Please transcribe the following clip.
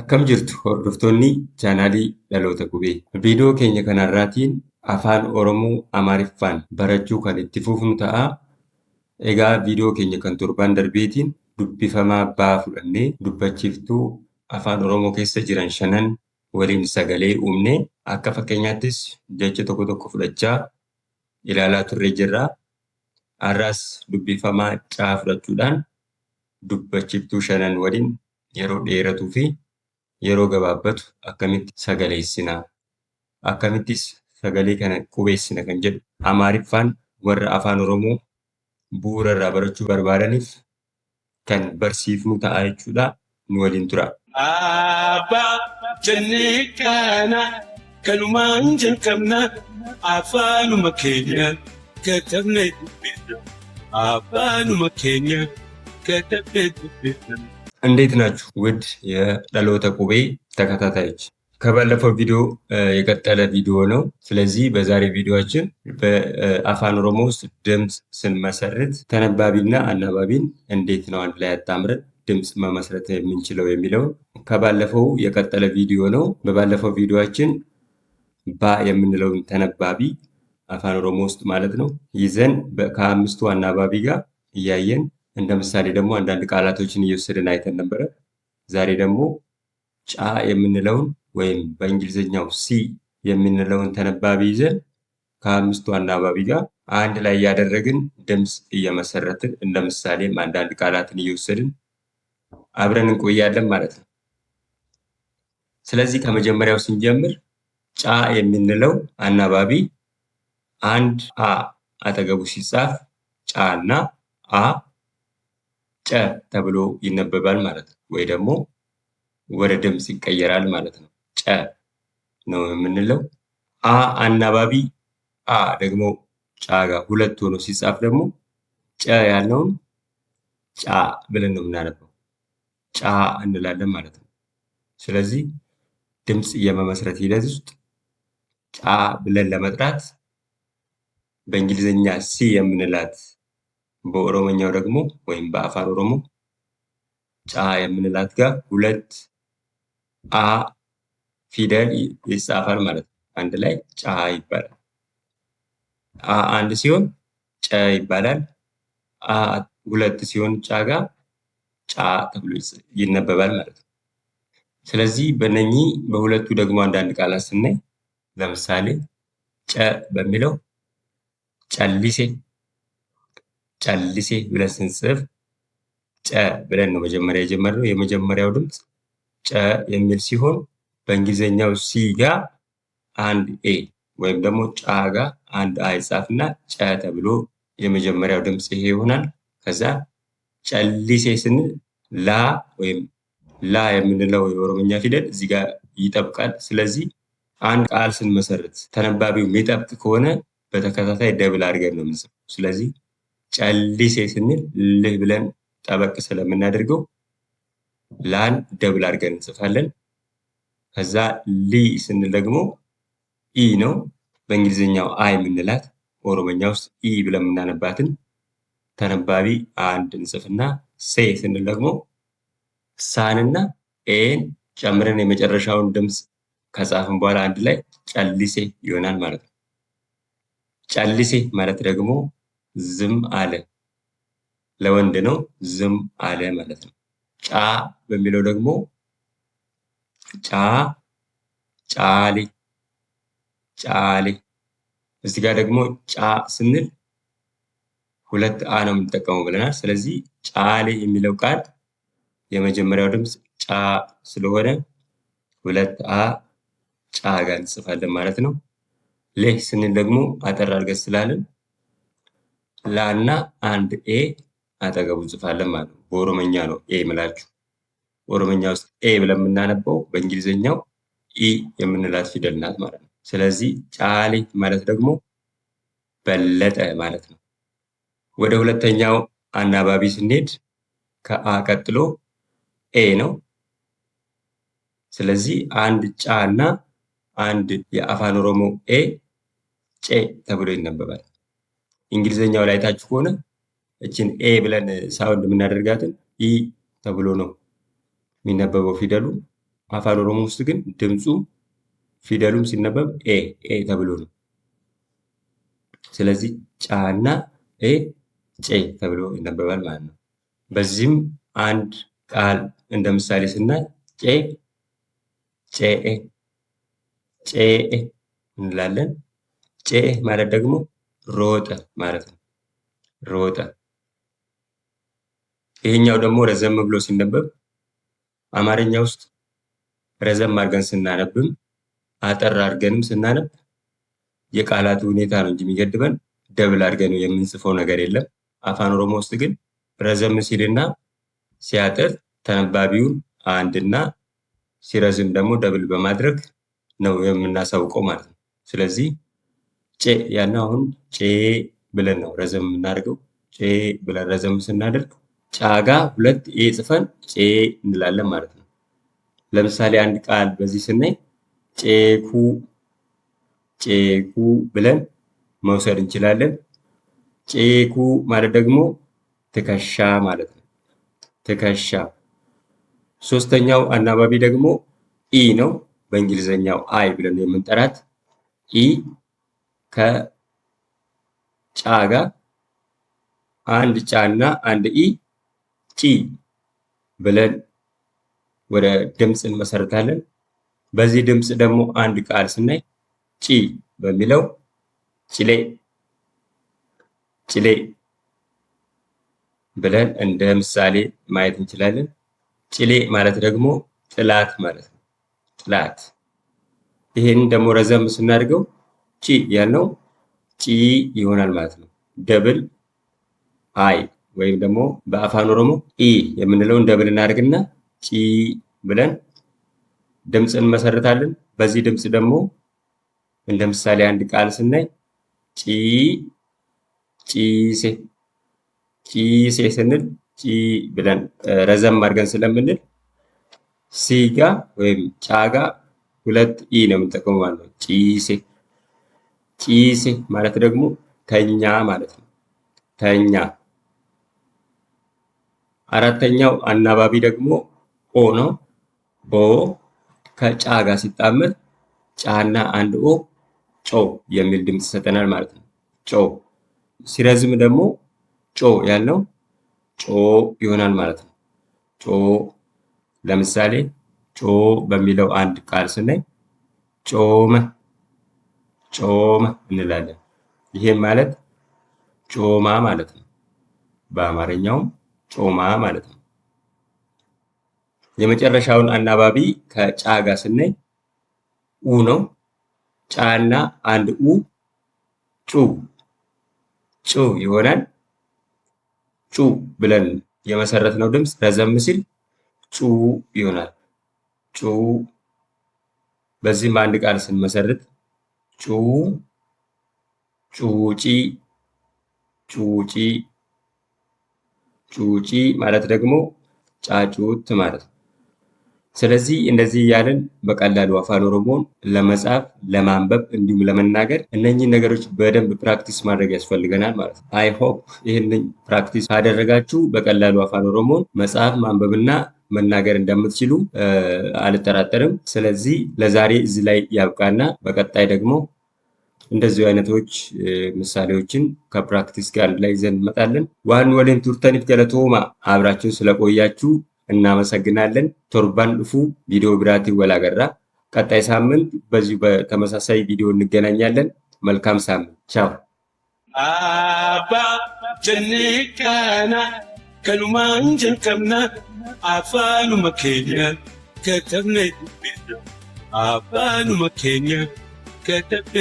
Akkam jirtu hordoftoonni chaanaalii Dhaloota Qubee. Viidiyoo keenya kanarraatiin afaan Oromoo Amaariffaan barachuu kan itti fufnu ta'a. Egaa viidiyoo keenya kan torbaan darbeetiin dubbifamaa ba'aa fudhannee dubbachiiftuu afaan Oromoo keessa jiran 5 waliin sagalee uumnee akka fakkeenyaattis jecha tokko tokko fudhachaa ilaalaa turree jirra. Har'as dubbifamaa caa fudhachuudhaan dubbachiiftuu 5 waliin yeroo dheeratuu fi yeroo gabaabbatu akkamitti sagaleessinaa, akkamittis sagalee kana qubeessina kan jedhu Amaariffaan warra afaan Oromoo bu'uura irraa barachuu barbaadaniif kan barsiifnu ta'a jechuudha. Nu waliin tura. Abbaa jennee kana kanumaan jalqabna afaanuma keenya katabnee dubbifna. Afaanuma keenya katabnee dubbifna. እንዴት ናችሁ ውድ የdhaloota qubee ተከታታዮች? ከባለፈው ቪዲዮ የቀጠለ ቪዲዮ ነው። ስለዚህ በዛሬ ቪዲዮአችን በአፋን ኦሮሞ ውስጥ ድምፅ ስንመሰርት ተነባቢና አናባቢን እንዴት ነው አንድ ላይ አጣምረን ድምፅ መመስረት የምንችለው የሚለውን ከባለፈው የቀጠለ ቪዲዮ ነው። በባለፈው ቪዲዮአችን ባ የምንለውን ተነባቢ አፋን ኦሮሞ ውስጥ ማለት ነው ይዘን ከአምስቱ አናባቢ ጋር እያየን እንደ ምሳሌ ደግሞ አንዳንድ ቃላቶችን እየወሰድን አይተን ነበረ። ዛሬ ደግሞ ጫ የምንለውን ወይም በእንግሊዝኛው ሲ የምንለውን ተነባቢ ይዘን ከአምስቱ አናባቢ ጋር አንድ ላይ እያደረግን ድምፅ እየመሰረትን እንደ ምሳሌም አንዳንድ ቃላትን እየወሰድን አብረን እንቆያለን ማለት ነው። ስለዚህ ከመጀመሪያው ስንጀምር ጫ የምንለው አናባቢ አንድ አ አጠገቡ ሲጻፍ ጫ እና አ ጨ ተብሎ ይነበባል ማለት ነው። ወይ ደግሞ ወደ ድምፅ ይቀየራል ማለት ነው። ጨ ነው የምንለው። አ አናባቢ አ ደግሞ ጫ ጋር ሁለት ሆኖ ሲጻፍ ደግሞ ጨ ያልነውን ጫ ብለን ነው የምናነበው። ጫ እንላለን ማለት ነው። ስለዚህ ድምፅ የመመስረት ሂደት ውስጥ ጫ ብለን ለመጥራት በእንግሊዝኛ ሲ የምንላት በኦሮሞኛው ደግሞ ወይም በአፋን ኦሮሞ ጫ የምንላት ጋር ሁለት አ ፊደል ይጻፋል ማለት ነው። አንድ ላይ ጫ ይባላል። አ አንድ ሲሆን ጨ ይባላል። አ ሁለት ሲሆን ጫ ጋር ጫ ተብሎ ይነበባል ማለት ነው። ስለዚህ በእነኚህ በሁለቱ ደግሞ አንዳንድ ቃላት ስናይ ለምሳሌ ጨ በሚለው ጨሊሴ ጨልሴ ብለን ስንጽፍ ጨ ብለን ነው መጀመሪያ የጀመርነው። የመጀመሪያው ድምፅ ጨ የሚል ሲሆን በእንግሊዝኛው ሲ ጋር አንድ ኤ ወይም ደግሞ ጫ ጋር አንድ አ ይጻፍና ጨ ተብሎ የመጀመሪያው ድምፅ ይሄ ይሆናል። ከዛ ጨሊሴ ስንል ላ ወይም ላ የምንለው የኦሮምኛ ፊደል እዚህ ጋር ይጠብቃል። ስለዚህ አንድ ቃል ስንመሰርት ተነባቢው የሚጠብቅ ከሆነ በተከታታይ ደብል አድርገን ነው የምንጽፈው። ስለዚህ ጨሊሴ ስንል ልህ ብለን ጠበቅ ስለምናደርገው ላን ደብል አድርገን እንጽፋለን። ከዛ ሊ ስንል ደግሞ ኢ ነው። በእንግሊዝኛው አይ የምንላት ኦሮሞኛ ውስጥ ኢ ብለን የምናነባትን ተነባቢ አንድ እንጽፍና ሴ ስንል ደግሞ ሳንና ኤን ጨምረን የመጨረሻውን ድምፅ ከጻፍን በኋላ አንድ ላይ ጨሊሴ ይሆናል ማለት ነው። ጨሊሴ ማለት ደግሞ ዝም አለ፣ ለወንድ ነው። ዝም አለ ማለት ነው። ጫ በሚለው ደግሞ ጫ ጫሌ ጫሌ። እዚህ ጋር ደግሞ ጫ ስንል ሁለት አ ነው የምንጠቀመው ብለናል። ስለዚህ ጫሌ የሚለው ቃል የመጀመሪያው ድምፅ ጫ ስለሆነ ሁለት አ ጫ ጋር እንጽፋለን ማለት ነው። ሌ ስንል ደግሞ አጠር አድርገን ስላለን ላና አንድ ኤ አጠገቡ እንጽፋለን ማለት ነው። በኦሮመኛ ነው ኤ ምላችሁ። ኦሮመኛ ውስጥ ኤ ብለን የምናነበው በእንግሊዝኛው ኢ የምንላት ፊደል ናት ማለት ነው። ስለዚህ ጫሌ ማለት ደግሞ በለጠ ማለት ነው። ወደ ሁለተኛው አናባቢ ስንሄድ ከአ ቀጥሎ ኤ ነው። ስለዚህ አንድ ጫ እና አንድ የአፋን ኦሮሞ ኤ ጬ ተብሎ ይነበባል። እንግሊዝኛው ላይ ታችሁ ከሆነ እችን ኤ ብለን ሳውንድ የምናደርጋትን ኢ ተብሎ ነው የሚነበበው ፊደሉ። አፋን ኦሮሞ ውስጥ ግን ድምፁ ፊደሉም ሲነበብ ኤ ተብሎ ነው። ስለዚህ ጫና ኤ ጬ ተብሎ ይነበባል ማለት ነው። በዚህም አንድ ቃል እንደ ምሳሌ ስናይ ጬኤ እንላለን። ጬ ማለት ደግሞ ሮጠ ማለት ነው። ሮጠ። ይሄኛው ደግሞ ረዘም ብሎ ሲነበብ አማርኛ ውስጥ ረዘም አድርገን ስናነብም አጠር አድርገንም ስናነብ የቃላቱ ሁኔታ ነው እንጂ የሚገድበን ደብል አድርገን የምንጽፈው ነገር የለም። አፋን ኦሮሞ ውስጥ ግን ረዘም ሲልና ሲያጥር ተነባቢውን አንድና ሲረዝም ደግሞ ደብል በማድረግ ነው የምናሳውቀው ማለት ነው። ስለዚህ ጬ ያልነው አሁን ጬ ብለን ነው ረዘም የምናደርገው። ጬ ብለን ረዘም ስናደርግ ጫጋ 2 ኤ ጽፈን ጬ እንላለን ማለት ነው። ለምሳሌ አንድ ቃል በዚህ ስናይ ጬኩ ብለን መውሰድ እንችላለን። ጬኩ ማለት ደግሞ ትከሻ ማለት ነው። ትከሻ። ሶስተኛው አናባቢ ደግሞ ኢ ነው። በእንግሊዘኛው አይ ብለን የምንጠራት ኢ ከጫ ጋር አንድ ጫ እና አንድ ኢ ጪ ብለን ወደ ድምፅ እንመሰርታለን። በዚህ ድምፅ ደግሞ አንድ ቃል ስናይ ጪ በሚለው ጭሌ ብለን እንደ ምሳሌ ማየት እንችላለን። ጭሌ ማለት ደግሞ ጥላት ማለት ነው። ጥላት። ይሄንን ደግሞ ረዘም ስናደርገው ጪ ያልነው ጪ ይሆናል ማለት ነው። ደብል አይ ወይም ደግሞ በአፋን ኦሮሞ ኢ የምንለውን ደብል እናደርግና ጪ ብለን ድምፅ እንመሰርታለን። በዚህ ድምፅ ደግሞ እንደ ምሳሌ አንድ ቃል ስናይ ጪሴ ስንል ጪ ብለን ረዘም አድርገን ስለምንል ሲጋ ወይም ጫጋ 2 ኢ ነው የምንጠቀመው ማለት ነው። ጪሴ ማለት ደግሞ ተኛ ማለት ነው። ተኛ። አራተኛው አናባቢ ደግሞ ኦ ነው። ኦ ከጫ ጋር ሲጣመር ጫና አንድ ኦ ጮ የሚል ድምፅ ይሰጠናል ማለት ነው። ጮ። ሲረዝም ደግሞ ጮ ያልነው ጮ ይሆናል ማለት ነው። ጮ። ለምሳሌ ጮ በሚለው አንድ ቃል ስናይ ጮመ እንላለን። ይሄም ማለት ጮማ ማለት ነው። በአማርኛውም ጮማ ማለት ነው። የመጨረሻውን አናባቢ ከጫ ጋር ስናይ ኡ ነው። ጫና አንድ ኡ ጩ ይሆናል። ጩ ብለን የመሰረትነው ድምፅ ረዘም ሲል ጩ ይሆናል። ጩ። በዚህም አንድ ቃል ስንመሰርት ጩጪ ማለት ደግሞ ጫጩት ማለት ነው። ስለዚህ እንደዚህ እያለን በቀላሉ አፋን ኦሮሞን ለመጻፍ፣ ለማንበብ እንዲሁም ለመናገር እነኚህን ነገሮች በደንብ ፕራክቲስ ማድረግ ያስፈልገናል ማለት ነው። አይ ሆፕ ይህንን ፕራክቲስ ካደረጋችሁ በቀላሉ አፋን ኦሮሞን መጻፍ፣ ማንበብና መናገር እንደምትችሉ አልጠራጠርም። ስለዚህ ለዛሬ እዚህ ላይ ያብቃና በቀጣይ ደግሞ እንደዚሁ አይነቶች ምሳሌዎችን ከፕራክቲስ ጋር ላይ ይዘን እንመጣለን። ዋን ወሊን ቱርተኒፍ ገለቶማ አብራችሁን ስለቆያችሁ እናመሰግናለን። ቶርባን ዱፉ ቪዲዮ ብራቲ ወላገራ። ቀጣይ ሳምንት በዚሁ በተመሳሳይ ቪዲዮ እንገናኛለን። መልካም ሳምንት። ቻው። አባ ጀኒካና ከኑማን ጀልቀምና አፋኑመ ኬኛ ከተብነ አፋኑመ ኬኛ ከተብነ